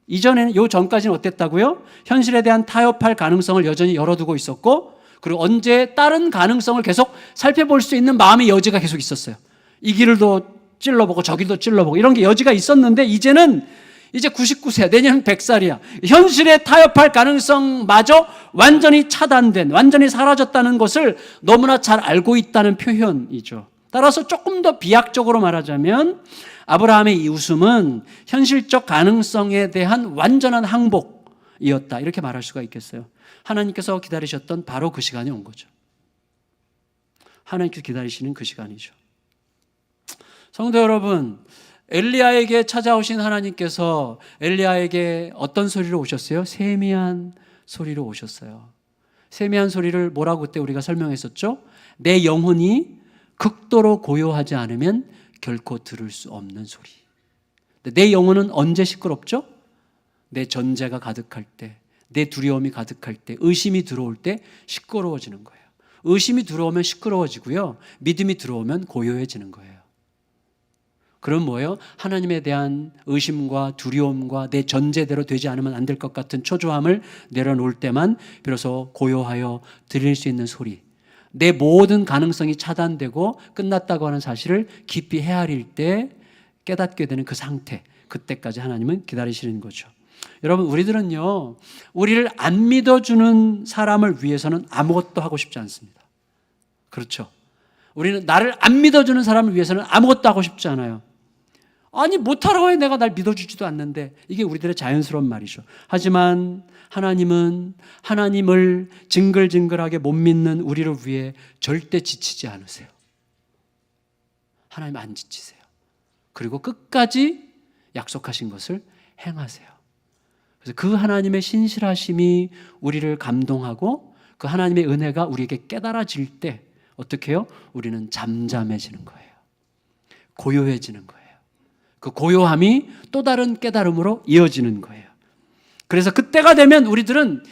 이전에는, 요 전까지는 어땠다고요? 현실에 대한 타협할 가능성을 여전히 열어두고 있었고, 그리고 언제 다른 가능성을 계속 살펴볼 수 있는 마음의 여지가 계속 있었어요. 이 길도 찔러보고 저 길도 찔러보고 이런 게 여지가 있었는데, 이제는 이제 99세야. 내년 100살이야. 현실에 타협할 가능성마저 완전히 차단된, 완전히 사라졌다는 것을 너무나 잘 알고 있다는 표현이죠. 따라서 조금 더 비약적으로 말하자면 아브라함의 이 웃음은 현실적 가능성에 대한 완전한 항복이었다, 이렇게 말할 수가 있겠어요. 하나님께서 기다리셨던 바로 그 시간이 온 거죠. 하나님께서 기다리시는 그 시간이죠. 성도 여러분, 엘리야에게 찾아오신 하나님께서 엘리야에게 어떤 소리로 오셨어요? 세미한 소리로 오셨어요. 세미한 소리를 뭐라고 그때 우리가 설명했었죠? 내 영혼이 극도로 고요하지 않으면 결코 들을 수 없는 소리. 내 영혼은 언제 시끄럽죠? 내 전제가 가득할 때, 내 두려움이 가득할 때, 의심이 들어올 때 시끄러워지는 거예요. 의심이 들어오면 시끄러워지고요, 믿음이 들어오면 고요해지는 거예요. 그럼 뭐예요? 하나님에 대한 의심과 두려움과 내 전제대로 되지 않으면 안 될 것 같은 초조함을 내려놓을 때만 비로소 고요하여 들릴 수 있는 소리, 내 모든 가능성이 차단되고 끝났다고 하는 사실을 깊이 헤아릴 때 깨닫게 되는 그 상태, 그때까지 하나님은 기다리시는 거죠. 여러분, 우리들은요, 우리를 안 믿어주는 사람을 위해서는 아무것도 하고 싶지 않습니다. 그렇죠? 우리는 나를 안 믿어주는 사람을 위해서는 아무것도 하고 싶지 않아요. 아니, 못하라고 해. 내가 날 믿어주지도 않는데. 이게 우리들의 자연스러운 말이죠. 하지만 하나님은 하나님을 징글징글하게 못 믿는 우리를 위해 절대 지치지 않으세요. 하나님 안 지치세요. 그리고 끝까지 약속하신 것을 행하세요. 그래서 그 하나님의 신실하심이 우리를 감동하고 그 하나님의 은혜가 우리에게 깨달아질 때 어떻게 해요? 우리는 잠잠해지는 거예요. 고요해지는 거예요. 그 고요함이 또 다른 깨달음으로 이어지는 거예요. 그래서 그때가 되면 우리들은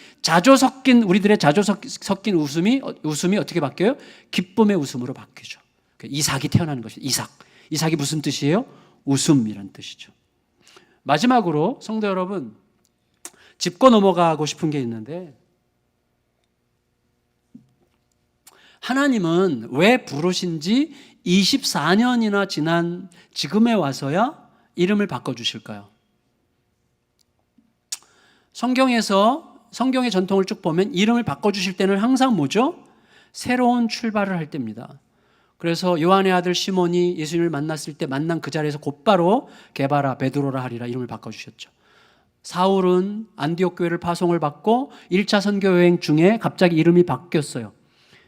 우리들의 자조 섞인 웃음이 어떻게 바뀌어요? 기쁨의 웃음으로 바뀌죠. 이삭이 태어나는 것이죠. 이삭이 무슨 뜻이에요? 웃음이란 뜻이죠. 마지막으로 성도 여러분, 짚고 넘어가고 싶은 게 있는데, 하나님은 왜 부르신지 24년이나 지난 지금에 와서야 이름을 바꿔주실까요? 성경의 전통을 쭉 보면 이름을 바꿔주실 때는 항상 뭐죠? 새로운 출발을 할 때입니다. 그래서 요한의 아들 시몬이 예수님을 만났을 때 만난 그 자리에서 곧바로 게바라 베드로라 하리라 이름을 바꿔주셨죠. 사울은 안디옥 교회를 파송을 받고 1차 선교 여행 중에 갑자기 이름이 바뀌었어요.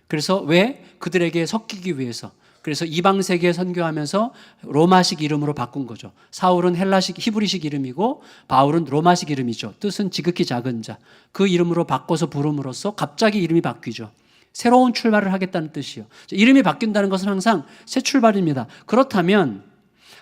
그래서 왜? 그들에게 섞이기 위해서. 그래서 이방 세계에 선교하면서 로마식 이름으로 바꾼 거죠. 사울은 헬라식 히브리식 이름이고 바울은 로마식 이름이죠. 뜻은 지극히 작은 자. 그 이름으로 바꿔서 부름으로써 갑자기 이름이 바뀌죠. 새로운 출발을 하겠다는 뜻이요. 이름이 바뀐다는 것은 항상 새 출발입니다. 그렇다면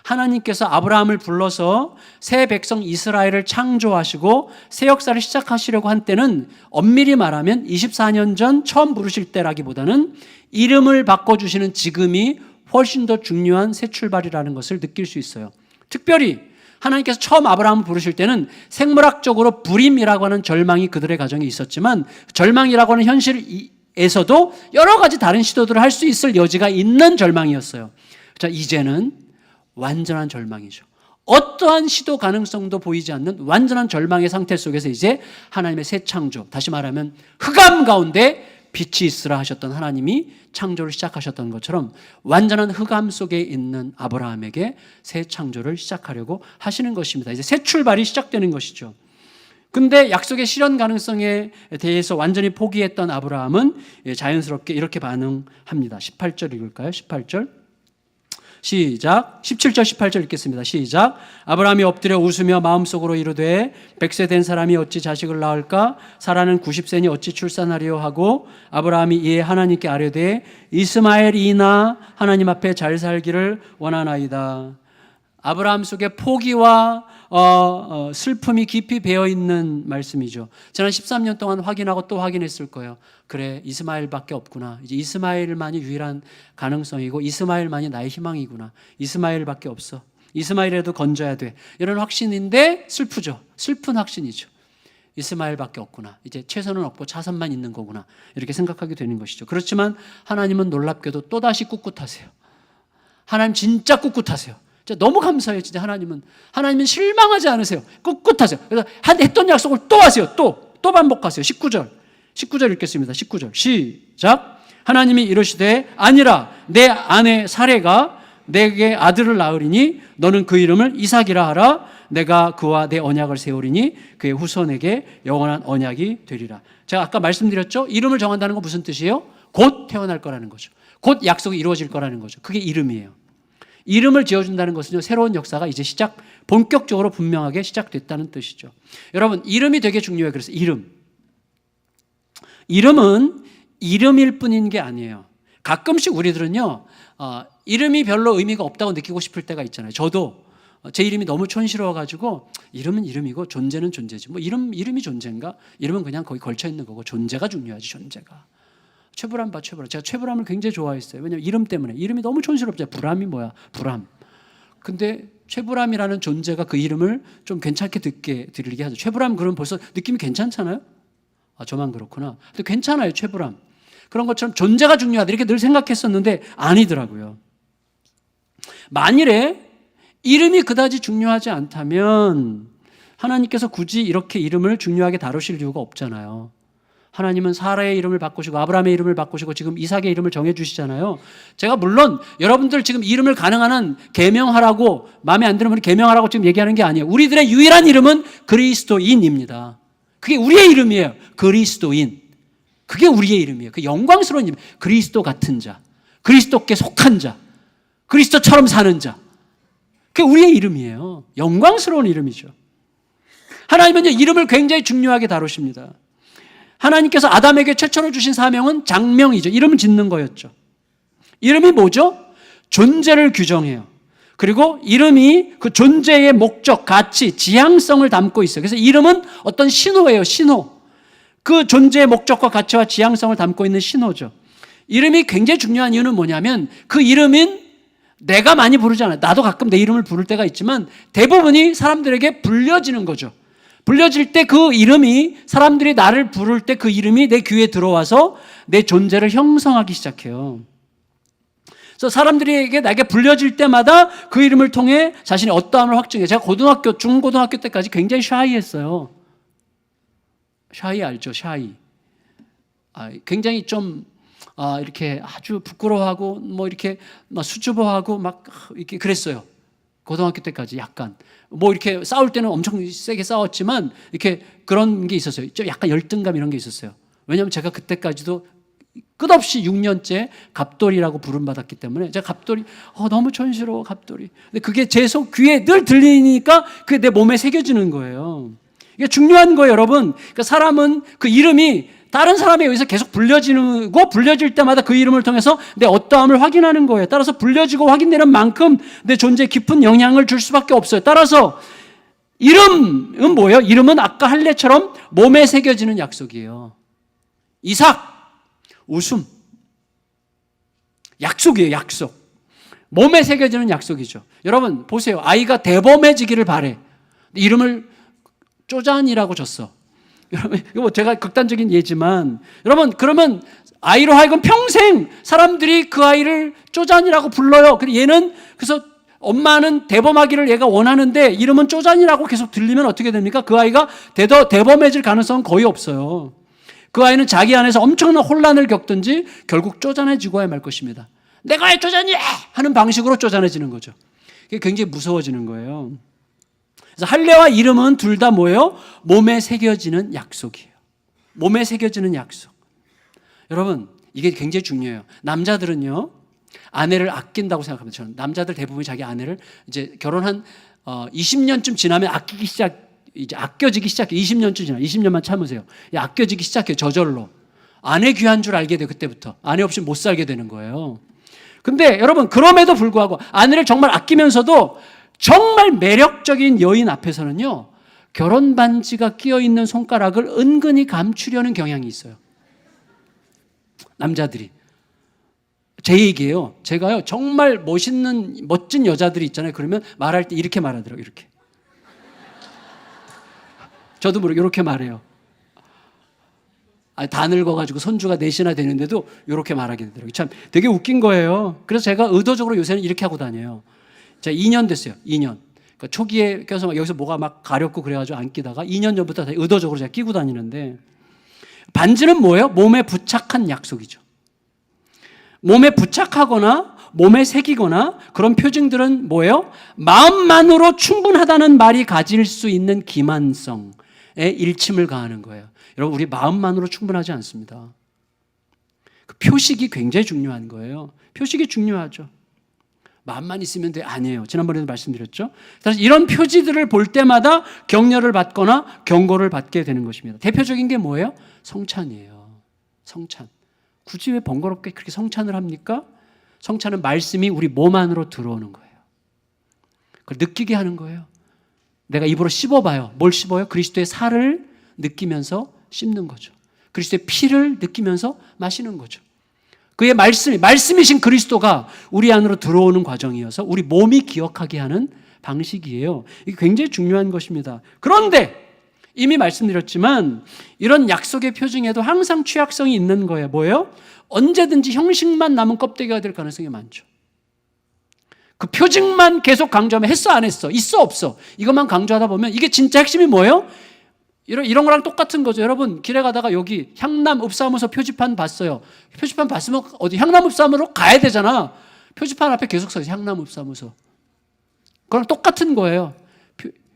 하나님께서 아브라함을 불러서 새 백성 이스라엘을 창조하시고 새 역사를 시작하시려고 한 때는 엄밀히 말하면 24년 전 처음 부르실 때라기보다는 이름을 바꿔주시는 지금이 훨씬 더 중요한 새 출발이라는 것을 느낄 수 있어요. 특별히 하나님께서 처음 아브라함을 부르실 때는 생물학적으로 불임이라고 하는 절망이 그들의 가정에 있었지만, 절망이라고 하는 현실에서도 여러 가지 다른 시도들을 할 수 있을 여지가 있는 절망이었어요. 자, 이제는 완전한 절망이죠. 어떠한 시도 가능성도 보이지 않는 완전한 절망의 상태 속에서 이제 하나님의 새 창조, 다시 말하면 흑암 가운데 빛이 있으라 하셨던 하나님이 창조를 시작하셨던 것처럼 완전한 흑암 속에 있는 아브라함에게 새 창조를 시작하려고 하시는 것입니다. 이제 새 출발이 시작되는 것이죠. 근데 약속의 실현 가능성에 대해서 완전히 포기했던 아브라함은 자연스럽게 이렇게 반응합니다. 18절 읽을까요? 18절 시작. 17절 18절 읽겠습니다. 시작. 아브라함이 엎드려 웃으며 마음속으로 이르되 100세 된 사람이 어찌 자식을 낳을까? 사라는 90세니 어찌 출산하리요 하고 아브라함이 이에 하나님께 아뢰되 이스마엘이나 하나님 앞에 잘 살기를 원하나이다. 아브라함 속에 포기와 슬픔이 깊이 배어있는 말씀이죠. 지난 13년 동안 확인하고 또 확인했을 거예요. 그래, 이스마엘밖에 없구나. 이제 이스마엘만이 유일한 가능성이고 이스마엘만이 나의 희망이구나. 이스마엘밖에 없어. 이스마엘이라도 건져야 돼. 이런 확신인데 슬프죠. 슬픈 확신이죠. 이스마엘밖에 없구나. 이제 최선은 없고 차선만 있는 거구나. 이렇게 생각하게 되는 것이죠. 그렇지만 하나님은 놀랍게도 또다시 꿋꿋하세요. 하나님 진짜 꿋꿋하세요. 진짜 너무 감사해요. 진짜 하나님은 실망하지 않으세요. 꿋꿋하세요. 그래서 했던 약속을 또 하세요. 또 반복하세요. 19절 읽겠습니다. 19절 시작. 하나님이 이르시되 아니라 내 아내 사레가 내게 아들을 낳으리니 너는 그 이름을 이삭이라 하라. 내가 그와 내 언약을 세우리니 그의 후손에게 영원한 언약이 되리라. 제가 아까 말씀드렸죠. 이름을 정한다는 건 무슨 뜻이에요? 곧 태어날 거라는 거죠. 곧 약속이 이루어질 거라는 거죠. 그게 이름이에요. 이름을 지어준다는 것은요, 새로운 역사가 이제 본격적으로 분명하게 시작됐다는 뜻이죠. 여러분, 이름이 되게 중요해요. 그래서 이름은 이름일 뿐인 게 아니에요. 가끔씩 우리들은요, 이름이 별로 의미가 없다고 느끼고 싶을 때가 있잖아요. 저도 제 이름이 너무 촌스러워가지고 이름은 이름이고 존재는 존재지. 뭐 이름이 존재인가? 이름은 그냥 거기 걸쳐 있는 거고 존재가 중요하지. 존재가. 최불암. 제가 최불암을 굉장히 좋아했어요. 왜냐하면 이름 때문에. 이름이 너무 촌스럽죠. 불암이 뭐야? 불암. 근데 최불암이라는 존재가 그 이름을 좀 괜찮게 들리게 하죠. 최불암 그러면 벌써 느낌이 괜찮잖아요. 저만 그렇구나. 근데 괜찮아요. 최불암. 그런 것처럼 존재가 중요하다 이렇게 늘 생각했었는데 아니더라고요. 만일에 이름이 그다지 중요하지 않다면 하나님께서 굳이 이렇게 이름을 중요하게 다루실 이유가 없잖아요. 하나님은 사라의 이름을 바꾸시고 아브라함의 이름을 바꾸시고 지금 이삭의 이름을 정해주시잖아요. 제가 물론 여러분들 지금 이름을 가능한 한 개명하라고 마음에 안 드는 개명하라고 지금 얘기하는 게 아니에요. 우리들의 유일한 이름은 그리스도인입니다. 그게 우리의 이름이에요. 그리스도인. 그게 우리의 이름이에요. 그 영광스러운 이름. 그리스도 같은 자, 그리스도께 속한 자, 그리스도처럼 사는 자. 그게 우리의 이름이에요. 영광스러운 이름이죠. 하나님은 이름을 굉장히 중요하게 다루십니다. 하나님께서 아담에게 최초로 주신 사명은 장명이죠. 이름 짓는 거였죠. 이름이 뭐죠? 존재를 규정해요. 그리고 이름이 그 존재의 목적, 가치, 지향성을 담고 있어요. 그래서 이름은 어떤 신호예요. 신호. 그 존재의 목적과 가치와 지향성을 담고 있는 신호죠. 이름이 굉장히 중요한 이유는 뭐냐면 그 이름은 내가 많이 부르지 않아요. 나도 가끔 내 이름을 부를 때가 있지만 대부분이 사람들에게 불려지는 거죠. 불려질 때 그 이름이 사람들이 나를 부를 때 그 이름이 내 귀에 들어와서 내 존재를 형성하기 시작해요. 그래서 사람들에게 나에게 불려질 때마다 그 이름을 통해 자신의 어떠함을 확증해요. 제가 중고등학교 때까지 굉장히 샤이했어요. 샤이 알죠? 샤이. 굉장히 좀 이렇게 아주 부끄러워하고 뭐 이렇게 막 수줍어하고 막 이렇게 그랬어요. 고등학교 때까지 약간. 뭐 이렇게 싸울 때는 엄청 세게 싸웠지만 이렇게 그런 게 있었어요. 좀 약간 열등감 이런 게 있었어요. 왜냐하면 제가 그때까지도 끝없이 6년째 갑돌이라고 부름받았기 때문에 제가 갑돌이 너무 촌스러워 갑돌이. 근데 그게 제 귀에 늘 들리니까 그게 내 몸에 새겨지는 거예요. 이게 중요한 거예요, 여러분. 그러니까 사람은 그 이름이 다른 사람에 의해서 계속 불려질 때마다 그 이름을 통해서 내 어떠함을 확인하는 거예요. 따라서 불려지고 확인되는 만큼 내 존재에 깊은 영향을 줄 수밖에 없어요. 따라서 이름은 뭐예요? 이름은 아까 할례처럼 몸에 새겨지는 약속이에요. 이삭, 웃음. 약속이에요, 약속. 몸에 새겨지는 약속이죠. 여러분 보세요. 아이가 대범해지기를 바래. 이름을 쪼잔이라고 줬어. 여러분, 이거 제가 극단적인 예지만, 여러분, 그러면 아이로 하여금 평생 사람들이 그 아이를 쪼잔이라고 불러요. 그래서 엄마는 대범하기를 얘가 원하는데 이름은 쪼잔이라고 계속 들리면 어떻게 됩니까? 그 아이가 대범해질 가능성은 거의 없어요. 그 아이는 자기 안에서 엄청난 혼란을 겪든지 결국 쪼잔해지고야 말 것입니다. 내가 왜 쪼잔이야! 하는 방식으로 쪼잔해지는 거죠. 이게 굉장히 무서워지는 거예요. 그래서 할례와 이름은 둘 다 뭐예요? 몸에 새겨지는 약속이에요. 몸에 새겨지는 약속. 여러분, 이게 굉장히 중요해요. 남자들은요, 아내를 아낀다고 생각합니다. 저는 남자들 대부분이 자기 아내를 이제 결혼한 20년쯤 지나면 이제 아껴지기 시작해요. 20년쯤 지나 20년만 참으세요. 아껴지기 시작해요. 저절로. 아내 귀한 줄 알게 돼요. 그때부터. 아내 없이 못 살게 되는 거예요. 근데 여러분, 그럼에도 불구하고 아내를 정말 아끼면서도 정말 매력적인 여인 앞에서는요, 결혼 반지가 끼어 있는 손가락을 은근히 감추려는 경향이 있어요. 남자들이. 제 얘기예요. 제가요, 정말 멋진 여자들이 있잖아요. 그러면 말할 때 이렇게 말하더라고요. 이렇게. 저도 모르게 이렇게 말해요. 다 늙어가지고 손주가 넷이나 되는데도 이렇게 말하게 되더라고요. 참 되게 웃긴 거예요. 그래서 제가 의도적으로 요새는 이렇게 하고 다녀요. 제가 2년 됐어요. 2년. 그러니까 초기에 껴서 여기서 뭐가 막 가렵고 그래가지고 안 끼다가 2년 전부터 의도적으로 제가 끼고 다니는데, 반지는 뭐예요? 몸에 부착한 약속이죠. 몸에 부착하거나 몸에 새기거나 그런 표징들은 뭐예요? 마음만으로 충분하다는 말이 가질 수 있는 기만성에 일침을 가하는 거예요. 여러분, 우리 마음만으로 충분하지 않습니다. 그 표식이 굉장히 중요한 거예요. 표식이 중요하죠. 마음만 있으면 돼. 아니에요. 지난번에도 말씀드렸죠. 그래서 이런 표지들을 볼 때마다 격려를 받거나 경고를 받게 되는 것입니다. 대표적인 게 뭐예요? 성찬이에요. 성찬. 굳이 왜 번거롭게 그렇게 성찬을 합니까? 성찬은 말씀이 우리 몸 안으로 들어오는 거예요. 그걸 느끼게 하는 거예요. 내가 입으로 씹어봐요. 뭘 씹어요? 그리스도의 살을 느끼면서 씹는 거죠. 그리스도의 피를 느끼면서 마시는 거죠. 그의 말씀이신 그리스도가 우리 안으로 들어오는 과정이어서 우리 몸이 기억하게 하는 방식이에요. 이게 굉장히 중요한 것입니다. 그런데 이미 말씀드렸지만 이런 약속의 표징에도 항상 취약성이 있는 거예요. 뭐예요? 언제든지 형식만 남은 껍데기가 될 가능성이 많죠. 그 표징만 계속 강조하면 했어 안 했어? 있어 없어? 이것만 강조하다 보면 이게 진짜 핵심이 뭐예요? 이런 거랑 똑같은 거죠. 여러분, 길에 가다가 여기 향남읍사무소 표지판 봤어요. 표지판 봤으면 어디 향남읍사무소로 가야 되잖아. 표지판 앞에 계속 서 있어요. 향남읍사무소. 그거랑 똑같은 거예요.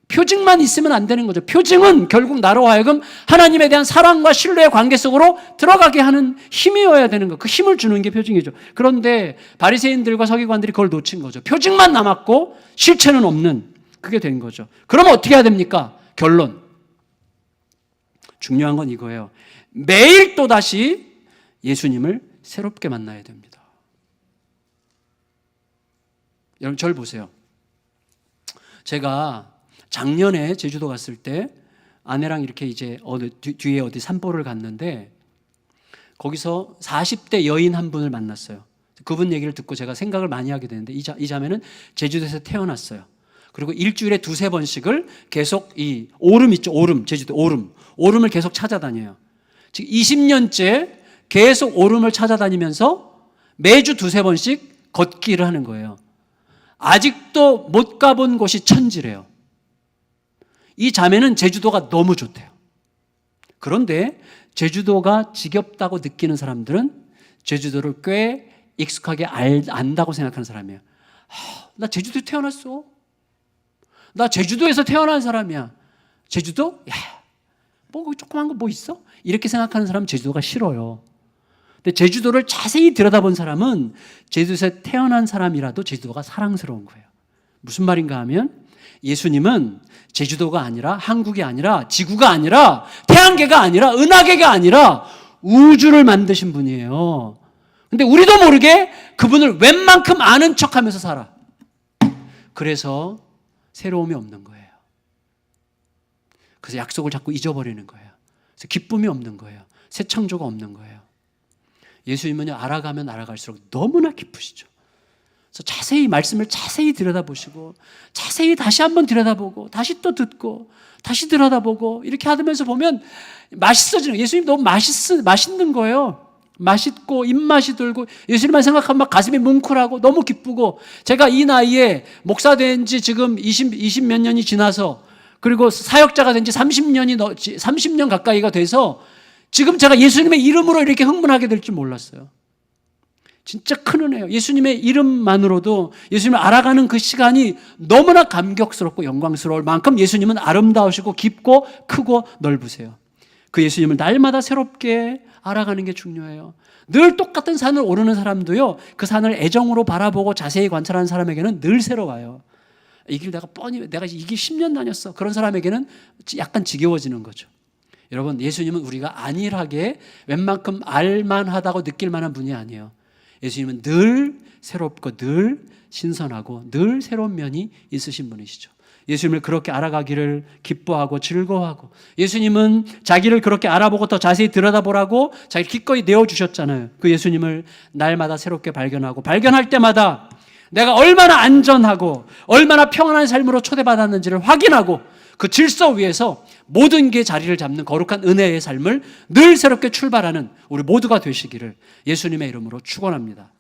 표징만 있으면 안 되는 거죠. 표징은 결국 나로 하여금 하나님에 대한 사랑과 신뢰의 관계 속으로 들어가게 하는 힘이어야 되는 거. 그 힘을 주는 게 표징이죠. 그런데 바리새인들과 서기관들이 그걸 놓친 거죠. 표징만 남았고 실체는 없는, 그게 된 거죠. 그러면 어떻게 해야 됩니까? 결론. 중요한 건 이거예요. 매일 또다시 예수님을 새롭게 만나야 됩니다. 여러분, 저를 보세요. 제가 작년에 제주도 갔을 때 아내랑 이렇게 이제 뒤에 어디 산보를 갔는데 거기서 40대 여인 한 분을 만났어요. 그분 얘기를 듣고 제가 생각을 많이 하게 되는데 이 자매는 제주도에서 태어났어요. 그리고 일주일에 2-3번씩을 계속 이 오름 있죠. 오름, 제주도 오름을 계속 찾아다녀요. 지금 20년째 계속 오름을 찾아다니면서 매주 2-3번씩 걷기를 하는 거예요. 아직도 못 가본 곳이 천지래요. 이 자매는 제주도가 너무 좋대요. 그런데 제주도가 지겹다고 느끼는 사람들은 제주도를 꽤 익숙하게 안다고 생각하는 사람이에요. 나 제주도에 태어났어. 나 제주도에서 태어난 사람이야. 제주도? 야, 뭐 조그만 거 뭐 있어? 이렇게 생각하는 사람은 제주도가 싫어요. 근데 제주도를 자세히 들여다본 사람은 제주도에서 태어난 사람이라도 제주도가 사랑스러운 거예요. 무슨 말인가 하면 예수님은 제주도가 아니라 한국이 아니라 지구가 아니라 태양계가 아니라 은하계가 아니라 우주를 만드신 분이에요. 근데 우리도 모르게 그분을 웬만큼 아는 척하면서 살아. 그래서 새로움이 없는 거예요. 그래서 약속을 자꾸 잊어버리는 거예요. 그래서 기쁨이 없는 거예요. 새 창조가 없는 거예요. 예수님은요, 알아가면 알아갈수록 너무나 기쁘시죠. 그래서 자세히 말씀을 자세히 들여다보시고 자세히 다시 한번 들여다보고 다시 또 듣고 다시 들여다보고 이렇게 하면서 보면 맛있어지는 거예요. 예수님 너무 맛있는 거예요. 맛있고 입맛이 들고 예수님만 생각하면 막 가슴이 뭉클하고 너무 기쁘고, 제가 이 나이에 목사 된 지 지금 20 몇 년이 지나서 그리고 사역자가 된 지 30년 가까이가 돼서 지금 제가 예수님의 이름으로 이렇게 흥분하게 될 줄 몰랐어요. 진짜 큰 은혜예요. 예수님의 이름만으로도 예수님을 알아가는 그 시간이 너무나 감격스럽고 영광스러울 만큼 예수님은 아름다우시고 깊고 크고 넓으세요. 그 예수님을 날마다 새롭게 알아가는 게 중요해요. 늘 똑같은 산을 오르는 사람도요, 그 산을 애정으로 바라보고 자세히 관찰하는 사람에게는 늘 새로워요. 이 길 내가 이 길 10년 다녔어. 그런 사람에게는 약간 지겨워지는 거죠. 여러분, 예수님은 우리가 안일하게 웬만큼 알만하다고 느낄 만한 분이 아니에요. 예수님은 늘 새롭고 늘 신선하고 늘 새로운 면이 있으신 분이시죠. 예수님을 그렇게 알아가기를 기뻐하고 즐거워하고, 예수님은 자기를 그렇게 알아보고 더 자세히 들여다보라고 자기를 기꺼이 내어주셨잖아요. 그 예수님을 날마다 새롭게 발견하고, 발견할 때마다 내가 얼마나 안전하고 얼마나 평안한 삶으로 초대받았는지를 확인하고, 그 질서 위에서 모든 게 자리를 잡는 거룩한 은혜의 삶을 늘 새롭게 출발하는 우리 모두가 되시기를 예수님의 이름으로 축원합니다.